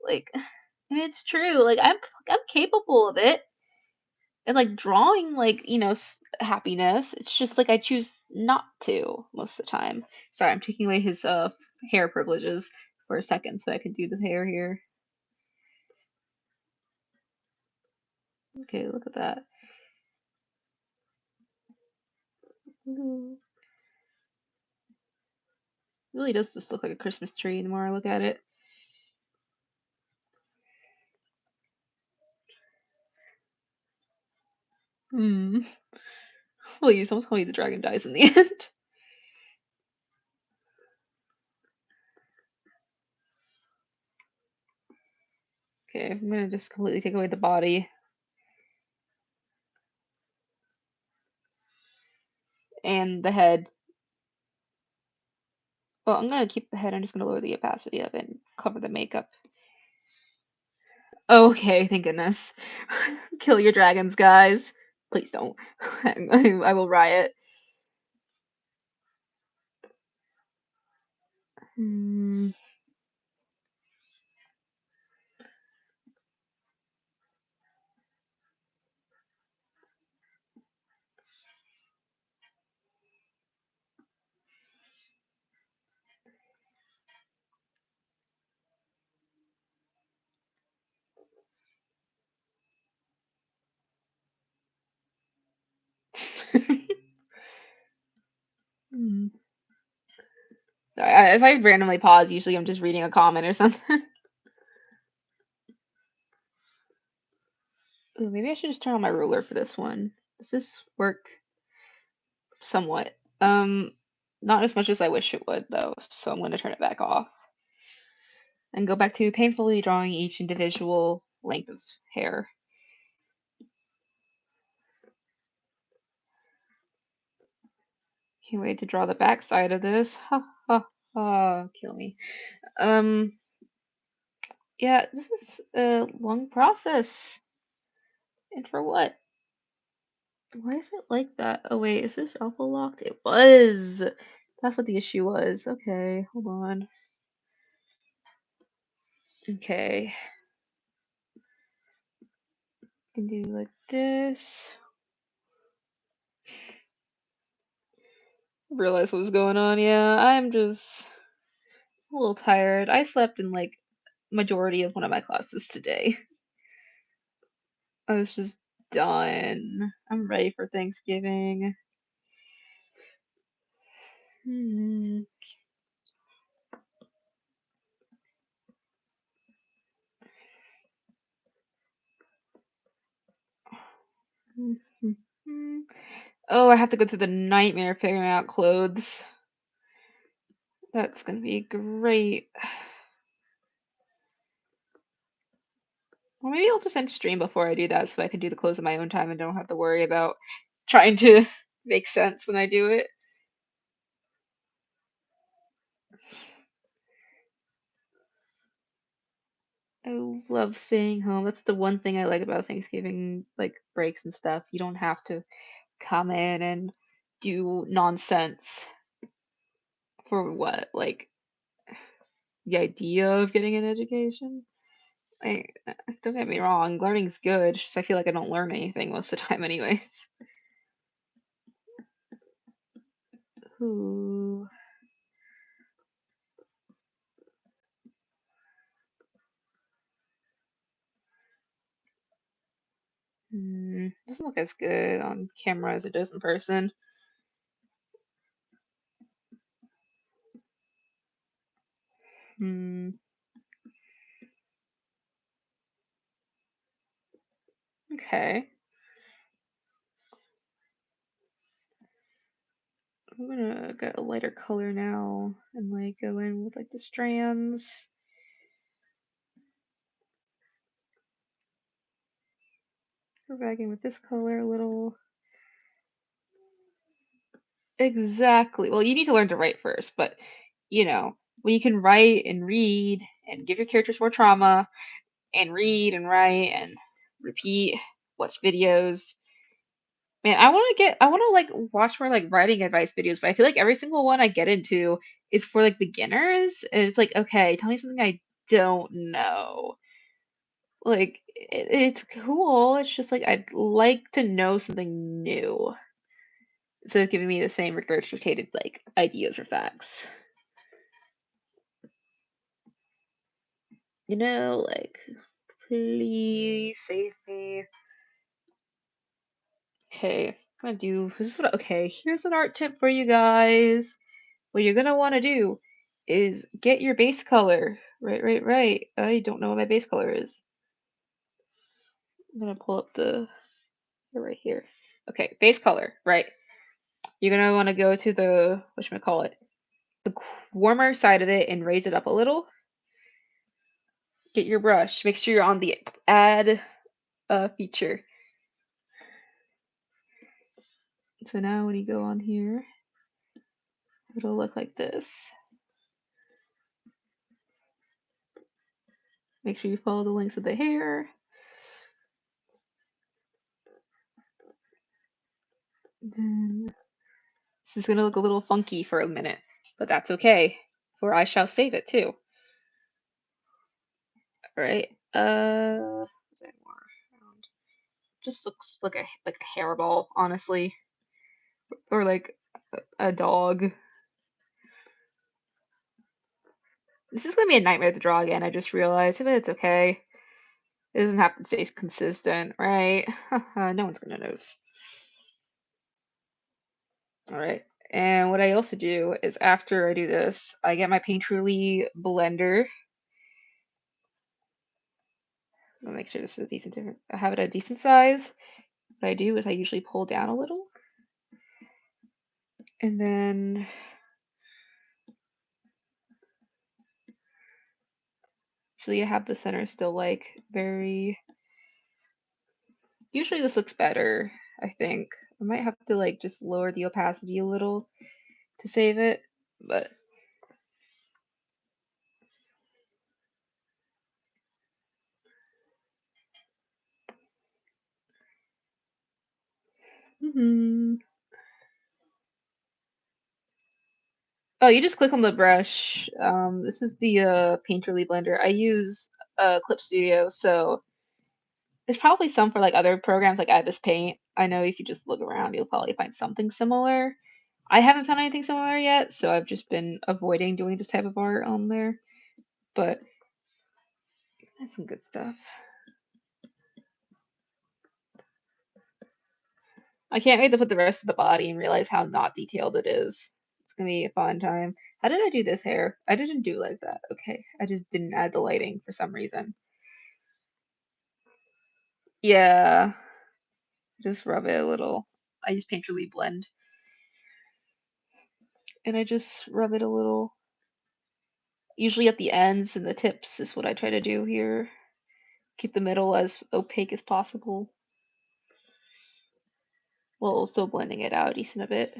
Like, and it's true. Like, I'm capable of it, and like drawing, like happiness. It's just like I choose not to most of the time. Sorry, I'm taking away his hair privileges for a second so I can do the hair here. Okay, look at that. Ooh. Really does just look like a Christmas tree the more I look at it. Hmm. Please don't tell me the dragon dies in the end. Okay, I'm gonna just completely take away the body and the head. Well, I'm gonna keep the head. I'm just gonna lower the opacity of it and cover the makeup. Okay, thank goodness. Kill your dragons, guys. Please don't. I will riot. Hmm. If I randomly pause, usually I'm just reading a comment or something. Ooh, maybe I should just turn on my ruler for this one. Does this work? Somewhat. Not as much as I wish it would, though, so I'm going to turn it back off and go back to painfully drawing each individual length of hair. Can't wait to draw the back side of this. Ha ha ha, kill me. Um, yeah, this is a long process. And for what? Why is it like that? Oh wait, is this alpha locked? It was. That's what the issue was. Okay, hold on. Okay. Can do like this. Realize what was going on. Yeah, I'm just a little tired. I slept in like majority of one of my classes today. I was just done. I'm ready for Thanksgiving. Hmm. Oh, I have to go through the nightmare figuring out clothes. That's gonna be great. Well, maybe I'll just end stream before I do that so I can do the clothes in my own time and don't have to worry about trying to make sense when I do it. I love staying home. That's the one thing I like about Thanksgiving, like breaks and stuff. You don't have to come in and do nonsense for what? Like the idea of getting an education? Like, don't get me wrong, learning's good. It's just I feel like I don't learn anything most of the time, anyways. Ooh. Doesn't look as good on camera as it does in person. Hmm. Okay. I'm gonna get a lighter color now and like go in with like the strands. Go back in with this color a little. Exactly. Well, you need to learn to write first, but when you can write and read and give your characters more trauma and read and write and repeat, watch videos. Man, I want to like watch more like writing advice videos, but I feel like every single one I get into is for like beginners, and it's like, okay, tell me something I don't know. Like it's cool. It's just like I'd like to know something new instead of giving me the same regurgitated like ideas or facts. Like please save me. Okay, I'm gonna do this is what okay, here's an art tip for you guys. What you're gonna want to do is get your base color. Right. I don't know what my base color is. I'm gonna pull up the right here. Okay, base color, right. You're gonna want to go to the whatchamacallit, the warmer side of it and raise it up a little. Get your brush. Make sure you're on the add feature. So now when you go on here, it'll look like this. Make sure you follow the links of the hair. Then this is gonna look a little funky for a minute, but that's okay, for I shall save it too. All right. Is there more around? Just looks like a hairball, honestly, or like a dog. This is gonna be a nightmare to draw again. I just realized, but it's okay. It doesn't have to stay consistent, right? No one's gonna notice. All right. And what I also do is after I do this, I get my Painterly blender. I'll make sure this is a I have it at a decent size. What I do is I usually pull down a little, and then so you have the center still like very. Usually this looks better, I think. I might have to like just lower the opacity a little to save it, but mhm. Oh, you just click on the brush. This is the Painterly blender. I use Clip Studio, so there's probably some for like other programs like Ibis Paint. I know if you just look around, you'll probably find something similar. I haven't found anything similar yet, so I've just been avoiding doing this type of art on there. But that's some good stuff. I can't wait to put the rest of the body and realize how not detailed it is. It's gonna be a fun time. How did I do this hair? I didn't do like that. Okay, I just didn't add the lighting for some reason. Yeah, just rub it a little. I use Painterly Blend, and I just rub it a little. Usually at the ends and the tips is what I try to do here. Keep the middle as opaque as possible, while also blending it out a decent a bit.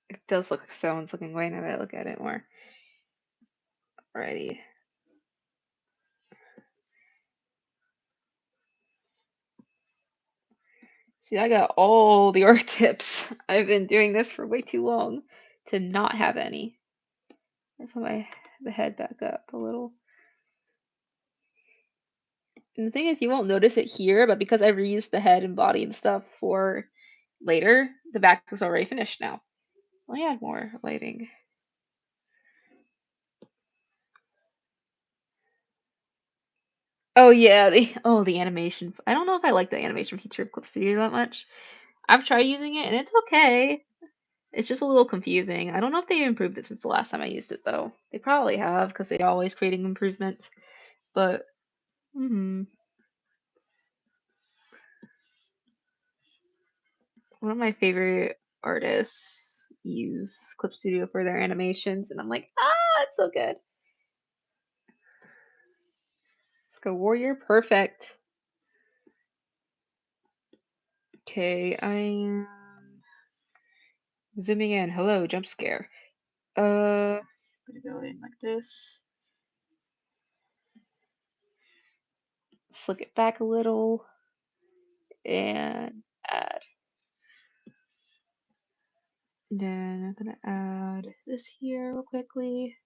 It does look like someone's looking away, and I might look at it more. Alrighty. See, I got all the art tips. I've been doing this for way too long to not have any. I put the head back up a little. And the thing is, you won't notice it here, but because I reused the head and body and stuff for later, the back is already finished now. Let me add more lighting. Oh yeah, the animation. I don't know if I like the animation feature of Clip Studio that much. I've tried using it and it's okay. It's just a little confusing. I don't know if they improved it since the last time I used it though. They probably have because they're always creating improvements. But one of my favorite artists use Clip Studio for their animations, and I'm like, ah, it's so good. Let's go Warrior, perfect. Okay, I'm zooming in. Hello, jump scare. I'm gonna go in like this. Slick it back a little and add. Then I'm gonna add this here real quickly.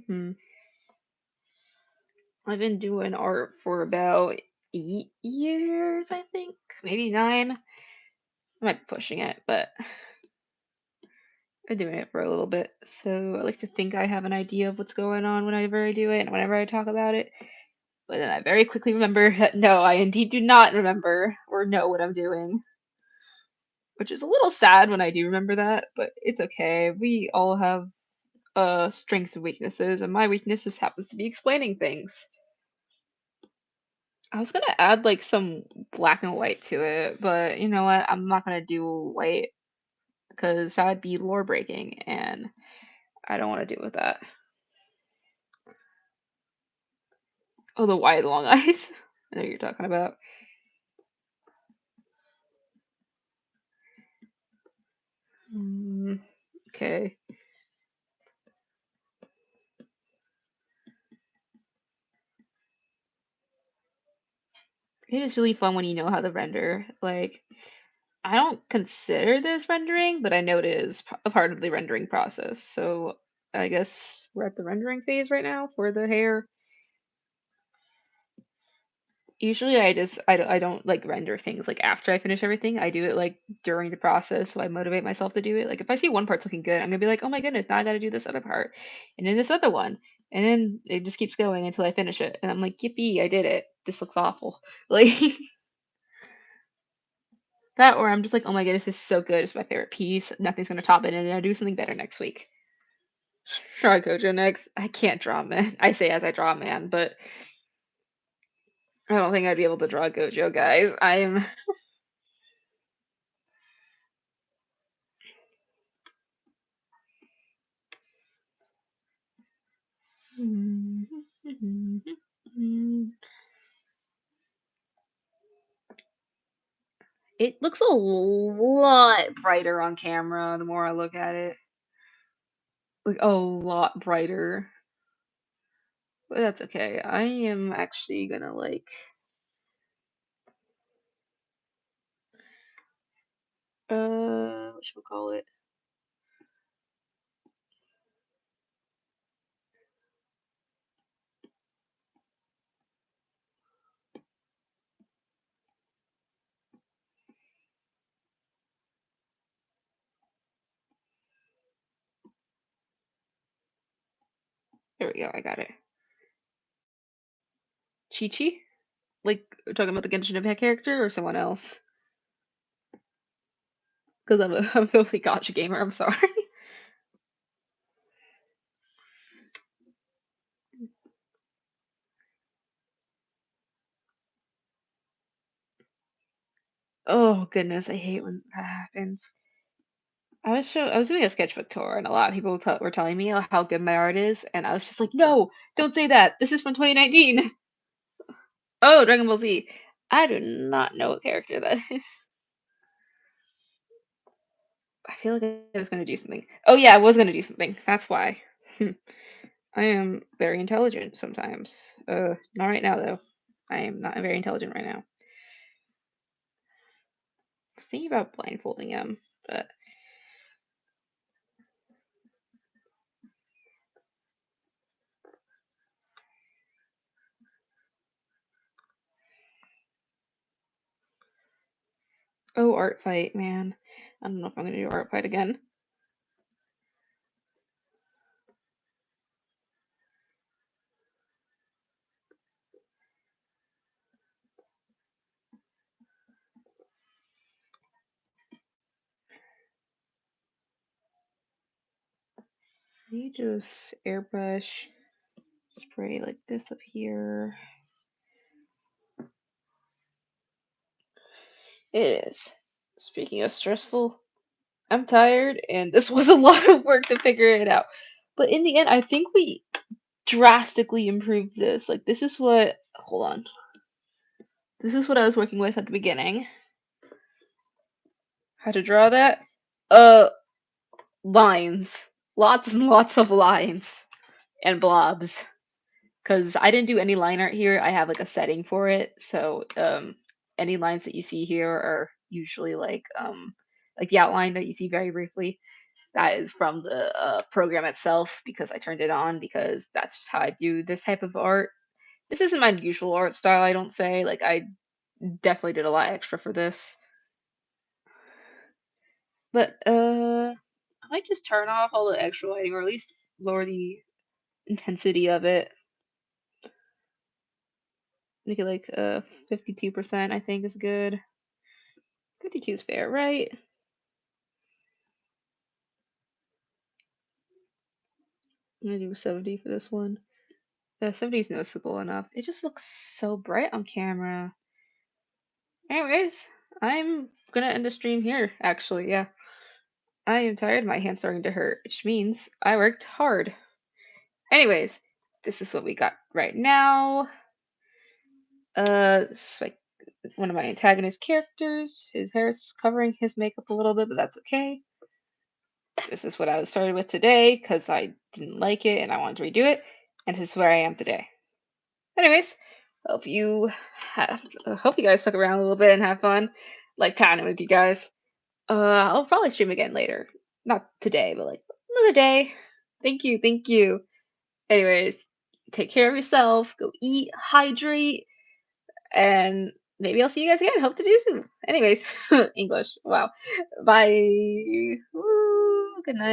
Hmm. I've been doing art for about 8 years, I think, maybe 9. I might be pushing it, but I've been doing it for a little bit. So I like to think I have an idea of what's going on whenever I do it and whenever I talk about it. But then I very quickly remember that no, I indeed do not remember or know what I'm doing. Which is a little sad when I do remember that, but it's okay. We all have strengths and weaknesses, and my weakness just happens to be explaining things. I was gonna add like some black and white to it, but you know what? I'm not gonna do white because that would be lore breaking, and I don't want to deal with that. Oh, the wide long eyes. I know what you're talking about. Mm, okay. It is really fun when you know how to render. Like, I don't consider this rendering, but I know it is a part of the rendering process. So I guess we're at the rendering phase right now for the hair. Usually I don't like render things like after I finish everything. I do it like during the process, so I motivate myself to do it. Like if I see one part's looking good, I'm gonna be like, oh my goodness, now I gotta do this other part, and then this other one, and then it just keeps going until I finish it, and I'm like, yippee, I did it. This looks awful. Like that, or I'm just like, oh my goodness, this is so good. It's my favorite piece. Nothing's gonna top it, and I'll do something better next week. Try Gojo next. I can't draw man. I say as I draw man, but I don't think I'd be able to draw Gojo, guys. I'm It looks a lot brighter on camera the more I look at it. Like, a lot brighter. But that's okay. I am actually gonna, like what should we call it? There we go, I got it. Chi-Chi? Like, talking about the Genshin Impact character or someone else? Because I'm a filthy gotcha gamer, I'm sorry. Oh, goodness, I hate when that happens. I was doing a sketchbook tour, and a lot of people were telling me how good my art is, and I was just like, "No, don't say that. This is from 2019." Oh, Dragon Ball Z. I do not know what character that is. I feel like I was going to do something. Oh yeah, I was going to do something. That's why. I am very intelligent sometimes. Not right now though. I am not very intelligent right now. I was thinking about blindfolding him, but oh, art fight, man. I don't know if I'm going to do art fight again. You just airbrush, spray like this up here. It is. Speaking of stressful, I'm tired, and this was a lot of work to figure it out. But in the end, I think we drastically improved this. Like, this is what. Hold on. This is what I was working with at the beginning. How to draw that? Uh, lines. Lots and lots of lines and blobs. Because I didn't do any line art here. I have like a setting for it. So, any lines that you see here are usually like the outline that you see very briefly. That is from the program itself because I turned it on because that's just how I do this type of art. This isn't my usual art style, I don't say. Like I definitely did a lot extra for this. But I might just turn off all the extra lighting or at least lower the intensity of it. Make it like 52% I think is good. 52 is fair, right? I'm gonna do 70 for this one. 70 is noticeable enough. It just looks so bright on camera. Anyways, I'm gonna end the stream here, actually, yeah. I am tired, my hand's starting to hurt, which means I worked hard. Anyways, this is what we got right now. This is like one of my antagonist characters. His hair is covering his makeup a little bit, but that's okay. This is what I was started with today because I didn't like it and I wanted to redo it, and this is where I am today. Anyways, hope you guys stuck around a little bit and have fun, like chatting with you guys. I'll probably stream again later. Not today, but like another day. Thank you, thank you. Anyways, take care of yourself. Go eat, hydrate, And maybe I'll see you guys again. Hope to do soon. Anyways, English. Wow. Bye. Woo, good night.